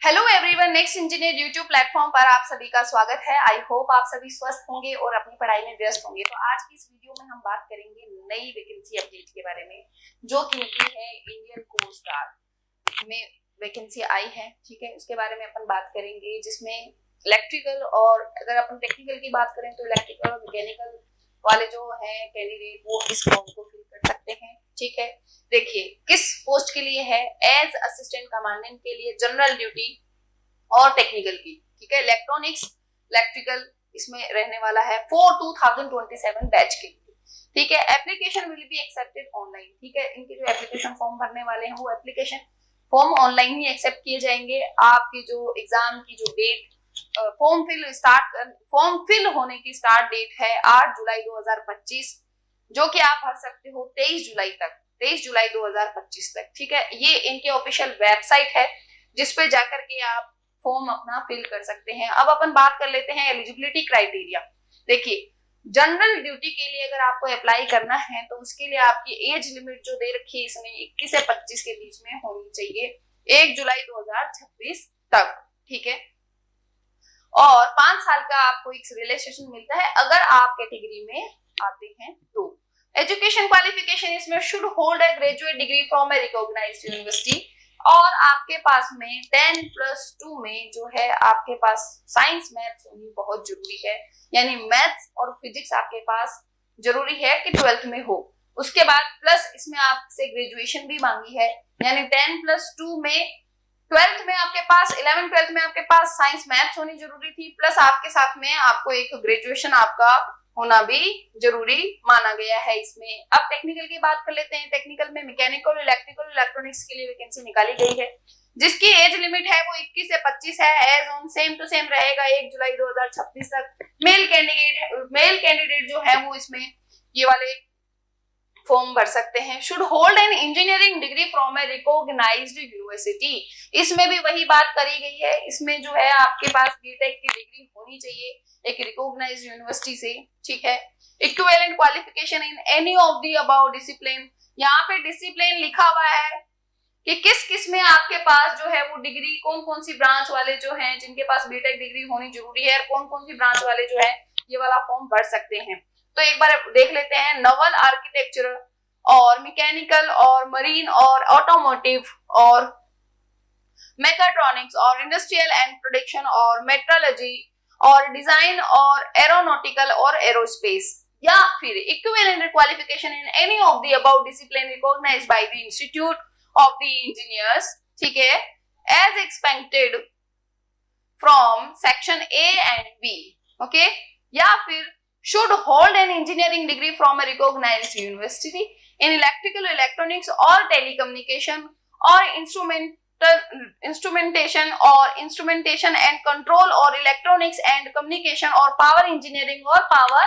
Hello everyone, next engineer YouTube platform पर आप सभी का स्वागत है। आई होप आप सभी स्वस्थ होंगे और अपनी पढ़ाई में व्यस्त होंगे। तो आज की इस वीडियो में हम बात करेंगे नई वैकेंसी अपडेट के बारे में, जो कि निकली है इंडियन कोस्ट गार्ड में वैकेंसी आई है। ठीक है, उसके बारे में अपन बात करेंगे, जिसमें इलेक्ट्रिकल और अगर अपन टेक्निकल की बात करें तो इलेक्ट्रिकल और मैकेनिकल वाले जो है कैंडिडेट वो इस फॉर्म को फिल कर सकते हैं। ठीक है, देखिए किस पोस्ट के लिए है, एज असिस्टेंट कमांडेंट के लिए जनरल ड्यूटी और टेक्निकल की। ठीक है, इलेक्ट्रॉनिक्स इलेक्ट्रिकल इसमें रहने वाला है फॉर 2027 बैच के लिए। ठीक है, application will be accepted online. ठीक है, इनके जो एप्लीकेशन फॉर्म भरने वाले हैं वो एप्लीकेशन फॉर्म ऑनलाइन ही एक्सेप्ट किए जाएंगे। आपकी जो एग्जाम की जो डेट फॉर्म फिल होने की स्टार्ट डेट है 8 जुलाई 2025, जो कि आप भर सकते हो 23 जुलाई 2025 तक। ठीक है, ये इनके ऑफिशियल वेबसाइट है जिसपे जाकर के आप फॉर्म अपना फिल कर सकते हैं। अब अपन बात कर लेते हैं एलिजिबिलिटी क्राइटेरिया। देखिए, जनरल ड्यूटी के लिए अगर आपको अप्लाई करना है तो उसके लिए आपकी एज लिमिट जो दे रखी है इसमें 21 से 25 के बीच में होनी चाहिए 1 जुलाई 2026 तक। ठीक है, और 5 साल का आपको एक रिलैक्सेशन मिलता है अगर आप कैटेगरी में आते हैं तो। एजुकेशन क्वालिफिकेशन इसमें should hold a graduate degree from a recognized university, और आपके पास में 10+2 में जो है आपके पास साइंस मैथ्स होनी बहुत जरूरी है, यानी मैथ्स और फिजिक्स आपके पास जरूरी है कि 12th में हो। उसके बाद प्लस इसमें आपसे ग्रेजुएशन भी मांगी है, यानी 10+2 में 12th में आपके पास 11th-12th में आपके पास साइंस मैथ्स होनी जरूरी थी, प्लस आपके साथ में आपको एक ग्रेजुएशन आपका होना भी जरूरी माना गया है इसमें। अब टेक्निकल की बात कर लेते हैं। टेक्निकल में मैकेनिकल, इलेक्ट्रिकल, इलेक्ट्रॉनिक्स के लिए वैकेंसी निकाली गई है, जिसकी एज लिमिट है वो 21 से 25 है। Age on same to same रहेगा 1 जुलाई 2026 तक। मेल कैंडिडेट जो है वो इसमें ये वाले फॉर्म भर सकते हैं। Should hold an engineering degree from a recognized university, इसमें भी वही बात करी गई है। इसमें जो है आपके पास बीटेक की डिग्री होनी चाहिए एक रिकॉग्नाइज्ड यूनिवर्सिटी से। ठीक है, equivalent qualification in any of the about discipline, यहाँ पे डिसिप्लिन लिखा हुआ है कि किस में आपके पास जो है वो डिग्री, कौन कौन सी ब्रांच वाले जो हैं जिनके पास बीटेक डिग्री होनी जरूरी है, कौन कौन सी ब्रांच वाले जो है ये वाला फॉर्म भर सकते हैं। तो एक बार देख लेते हैं। नवल आर्किटेक्चर और मैकेनिकल और मरीन और ऑटोमोटिव और मैकाट्रॉनिक्स और इंडस्ट्रियल एंड प्रोडक्शन और मेट्रोलॉजी और डिजाइन और एरोनॉटिकल और एरोस्पेस, या फिर equivalent qualification in any of the about discipline recognized by the institute of the engineers. ठीक है, as expected from section A and B. Okay, या फिर should hold an engineering degree from a recognized university in electrical, electronics or telecommunication or instrumentation and control or electronics and communication or power engineering or power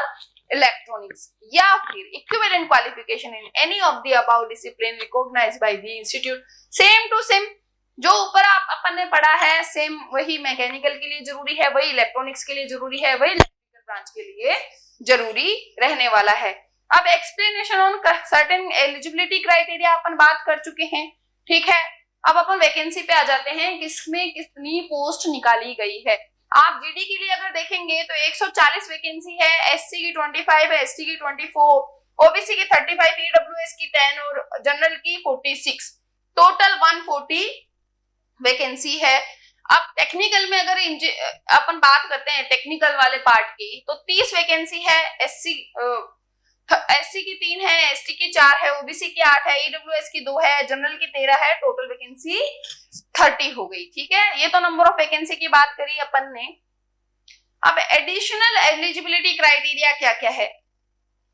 electronics, या फिर equivalent qualification in any of the above discipline recognized by the institute। same to same जो ऊपर अपन ने पढ़ा है same वही mechanical के लिए जरूरी है, वही इलेक्ट्रॉनिक्स के लिए जरूरी है, वही इलेक्ट्रिकल ब्रांच के लिए जरूरी रहने वाला है। अब explanation on certain eligibility criteria अपन बात कर चुके हैं। ठीक है, अब अपन वैकेंसी पे आ जाते हैं किसमें कितनी पोस्ट निकाली गई है। आप जीडी के लिए अगर देखेंगे तो 140 वैकेंसी है, एससी की 25 है, एसटी की 24, ओबीसी की 35, ईडब्ल्यूएस की 10 और जनरल की 46, टोटल 140 वैकेंसी है। अब टेक्निकल में अगर अपन बात करते हैं टेक्निकल वाले पार्ट की, तो 30 वैकेंसी है। एससी की 3 है, एसटी की 4 है, ओबीसी की 8 है, ईडब्ल्यूएस की 2 है, जनरल की 13 है, टोटल वैकेंसी 30 हो गई। ठीक है, ये तो नंबर ऑफ वैकेंसी की बात करी अपन ने। अब एडिशनल एलिजिबिलिटी क्राइटेरिया क्या क्या है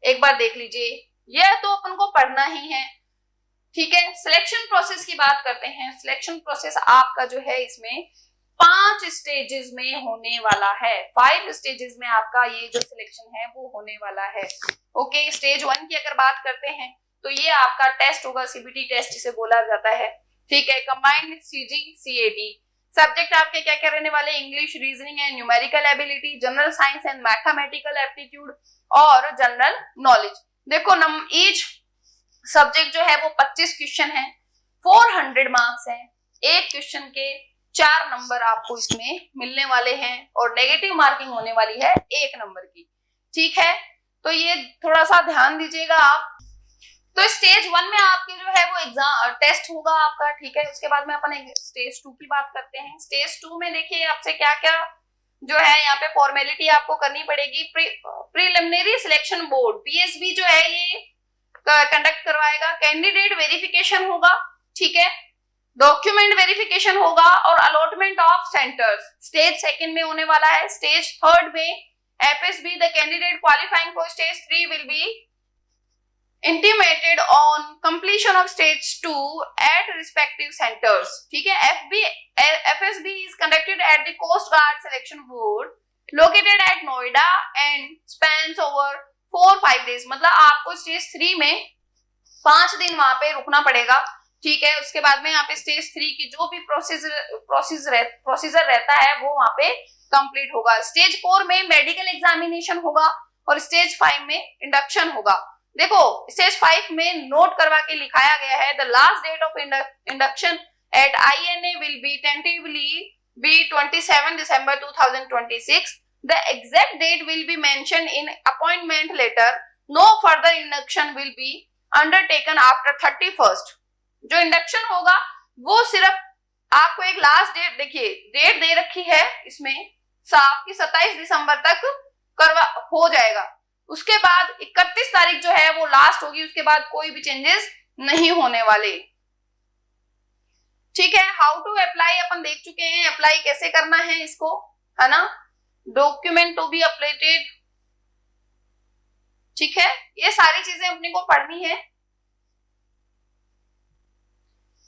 एक बार देख लीजिए, यह तो अपन को पढ़ना ही है। ठीक है, सिलेक्शन प्रोसेस की बात करते हैं। सिलेक्शन प्रोसेस आपका जो है इसमें 5 स्टेजेस में होने वाला है। 5 स्टेजेस में आपका ये जो सिलेक्शन है वो होने वाला है। ओके, स्टेज 1 की अगर बात करते हैं तो ये आपका टेस्ट होगा, सीबीटी टेस्ट जिसे बोला जाता है। ठीक है, combined with CG CAT. Subject आपके क्या क्या रहने वाले, English, reasoning and numerical ability, general science and mathematical aptitude और जनरल नॉलेज। देखो ईच सब्जेक्ट जो है वो 25 क्वेश्चन है, 400 मार्क्स है। एक क्वेश्चन के 4 नंबर आपको इसमें मिलने वाले हैं और नेगेटिव मार्किंग होने वाली है 1 नंबर की। ठीक है, तो ये थोड़ा सा ध्यान दीजिएगा आप। तो स्टेज 1 में आपके जो है वो एग्जाम टेस्ट होगा आपका। ठीक है, उसके बाद में अपन स्टेज 2 की बात करते हैं। स्टेज 2 में देखिए आपसे क्या क्या जो है यहाँ पे फॉर्मेलिटी आपको करनी पड़ेगी। प्रीलिमिनरी सिलेक्शन बोर्ड पीएसबी जो है ये कंडक्ट करवाएगा। कैंडिडेट वेरिफिकेशन होगा, ठीक है, डॉक्यूमेंट वेरिफिकेशन होगा और अलॉटमेंट ऑफ सेंटर्स स्टेज 2 में होने वाला है। स्टेज 3 में FSB the candidate qualifying for stage 3 will be intimated on completion of stage 2 at respective centers। ठीक है, FSB is conducted at the Coast Guard Selection Board located at Noida and spans over 4-5 days। मतलब आपको stage 3 में 5 दिन वहां पे रुकना पड़ेगा। ठीक है, उसके बाद में यहाँ पे स्टेज 3 की जो भी प्रोसीजर रहता है वो वहां पे कंप्लीट होगा। स्टेज 4 में मेडिकल एग्जामिनेशन होगा और स्टेज 5 में इंडक्शन होगा। देखो स्टेज 5 में नोट करवा के लिखाया गया है the last date of induction at INA will be tentatively be 27 December 2026। The exact date will be mention in appointment letter. No further induction will be undertaken after 31st। जो induction होगा वो सिर्फ आपको एक लास्ट डेट, देखिए date दे रखी है इसमें साफ की 27 दिसंबर तक हो जाएगा। उसके बाद 31 तारीख जो है वो लास्ट होगी, उसके बाद कोई भी चेंजेस नहीं होने वाले। ठीक है, हाउ टू अप्लाई अपन देख चुके हैं, अप्लाई कैसे करना है इसको, है ना। डॉक्यूमेंट टू बी अपडेटेड, ठीक है, ये सारी चीजें अपने को पढ़नी है।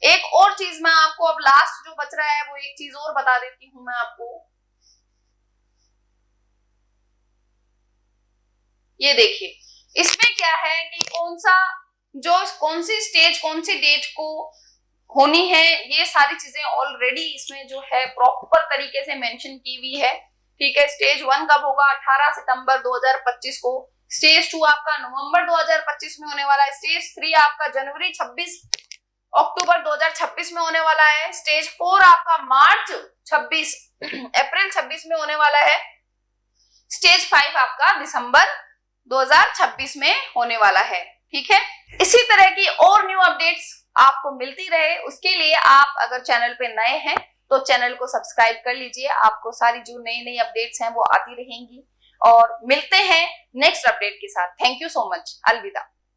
एक और चीज मैं आपको अब लास्ट जो बच रहा है वो एक चीज और बता देती हूं मैं आपको। ये देखिए इसमें क्या है कि कौन सी स्टेज कौन सी डेट को होनी है, ये सारी चीजें ऑलरेडी इसमें जो है प्रॉपर तरीके से मेंशन की हुई है। ठीक है, स्टेज 1 कब होगा 18 सितंबर 2025 को। स्टेज 2 आपका नवंबर 2025 में होने वाला है। स्टेज 3 आपका जनवरी 26 अक्टूबर 2026 में होने वाला है। स्टेज 4 आपका मार्च 26 अप्रैल 26 में होने वाला है। स्टेज 5 आपका दिसंबर 2026 में होने वाला है। ठीक है, इसी तरह की और न्यू अपडेट्स आपको मिलती रहे उसके लिए आप अगर चैनल पे नए हैं तो चैनल को सब्सक्राइब कर लीजिए। आपको सारी जो नई नई अपडेट्स हैं वो आती रहेंगी और मिलते हैं नेक्स्ट अपडेट के साथ। थैंक यू सो मच, अलविदा।